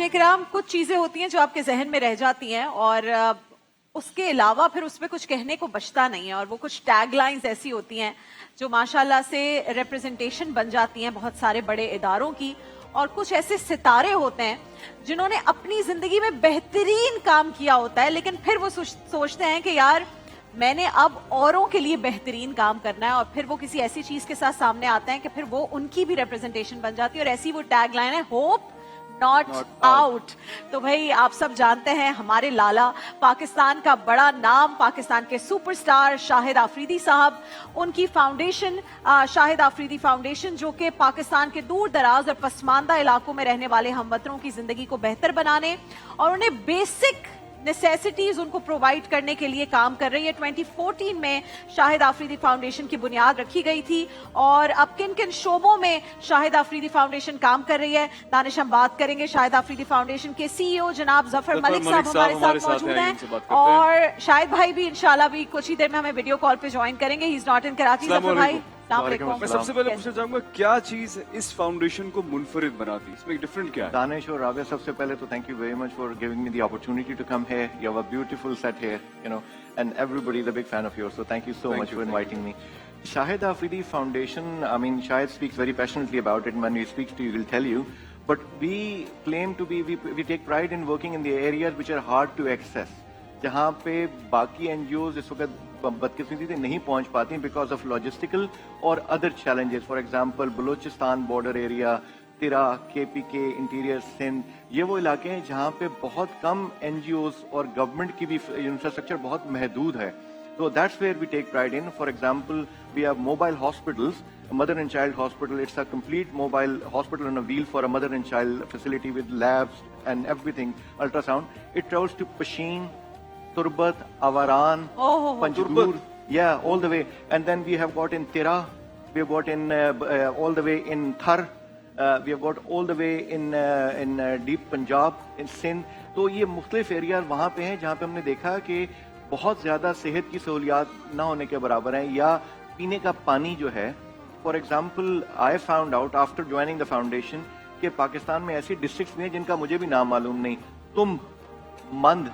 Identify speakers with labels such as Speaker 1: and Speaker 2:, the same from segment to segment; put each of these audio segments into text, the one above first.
Speaker 1: नाज़रीन किराम, कुछ चीजें होती हैं जो आपके जहन में रह जाती हैं और उसके अलावा फिर उसमें कुछ कहने को बचता नहीं है, और वो कुछ टैगलाइंस ऐसी होती हैं जो माशाल्लाह से रिप्रेजेंटेशन बन जाती हैं बहुत सारे बड़े इदारों की। और कुछ ऐसे सितारे होते हैं जिन्होंने अपनी जिंदगी में बेहतरीन काम किया होता है, लेकिन फिर वो सोचते हैं कि यार मैंने अब औरों के लिए बेहतरीन काम करना है, और फिर वो किसी ऐसी चीज के साथ सामने आते हैं कि फिर वो उनकी भी रिप्रेजेंटेशन बन जाती है। और ऐसी वो टैगलाइन है, होप नॉट आउट। तो भाई आप सब जानते हैं हमारे लाला, पाकिस्तान का बड़ा नाम, पाकिस्तान के सुपरस्टार शाहिद आफरीदी साहब, उनकी फाउंडेशन शाहिद आफरीदी फाउंडेशन, जो कि पाकिस्तान के दूर दराज और पसमानदा इलाकों में रहने वाले हमवतनों की जिंदगी को बेहतर बनाने और उन्हें बेसिक नेसेसिटीज उनको प्रोवाइड करने के लिए काम कर रही है। 2014 में शाहिद आफरीदी फाउंडेशन की बुनियाद रखी गई थी, और अब किन किन शोबों में शाहिद आफरीदी फाउंडेशन काम कर रही है, दानिश हम बात करेंगे। शाहिद आफरीदी फाउंडेशन के सीईओ जनाब जफर मलिक साहब हमारे साथ मौजूद हैं, और शाहिद भाई भी इंशाल्लाह भी कुछ ही देर में हमें वीडियो कॉल पे ज्वाइन करेंगे। He is not in Karachi. Zafar भाई
Speaker 2: मैं सबसे पहले पूछना चाहूंगा, क्या चीज इस फाउंडेशन को मुनफरिद बनाती है, इसमें डिफरेंट क्या है?
Speaker 3: दानिश और राबिया, सबसे पहले तो thank you very much for giving me the opportunity to come here. You have a beautiful set here, you know, and everybody is a big fan of yours, so thank you so much for inviting me. Shahid Afridi Foundation, I mean, Shahid speaks very passionately about it, and when he speaks to you, he'll tell you. But we claim to be, we take pride in working in the areas which are hard to access. जहाँ पे बाकी NGOs इस वक्त बदकिस्मती से नहीं पहुँच पाती बिकॉज ऑफ लॉजिस्टिकल और other challenges. For example Balochistan border area, तिरा, KPK, इंटीरियर सिंध, ये वो इलाके हैं जहाँ पे बहुत कम NGOs और गवर्नमेंट की भी इंफ्रास्ट्रक्चर बहुत महदूद है. So that's where we take pride in. For example, we have mobile hospitals, a mother and child hospital. It's a complete mobile hospital on a wheel for a mother and child facility with labs and everything, ultrasound. It travels to Pashin, Turbat, Avaran, Panjgur, yeah, all the way. And then we have got in Tira, we have got in all the way in Thar, we have got all the way in deep Punjab, in Sindh. तो ये मुख्तलिफ area वहाँ पे हैं जहाँ पे हमने देखा कि बहुत ज्यादा सेहत की सहूलियात ना होने के बराबर हैं, या पीने का पानी जो है. For example, I found out after joining the foundation कि पाकिस्तान में ऐसी डिस्ट्रिक्ट्स भी हैं जिनका मुझे भी नाम मालूम नहीं. Tump, Mand,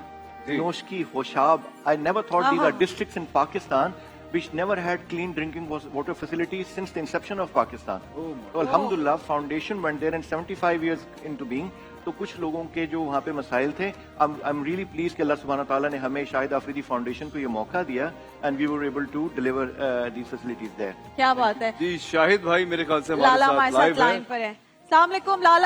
Speaker 3: Noshki, Hoshab, I never thought these are districts in Pakistan which never had clean drinking water facilities since the inception of Pakistan. So alhamdulillah, foundation went there, and 75 years into being, तो कुछ लोगों के जो वहाँ पे मसाइल थे, I'm really pleased कि अल्लाह सुब्हाना ताला ने हमें शाहिद आफरीदी फाउंडेशन को ये मौका दिया, and we were able to deliver these facilities there.
Speaker 1: क्या बात है
Speaker 2: जी, शाहिद भाई मेरे ख्याल से
Speaker 1: लाला हमारे साथ लाइन पर है. अस्सलाम वालेकुम लाला.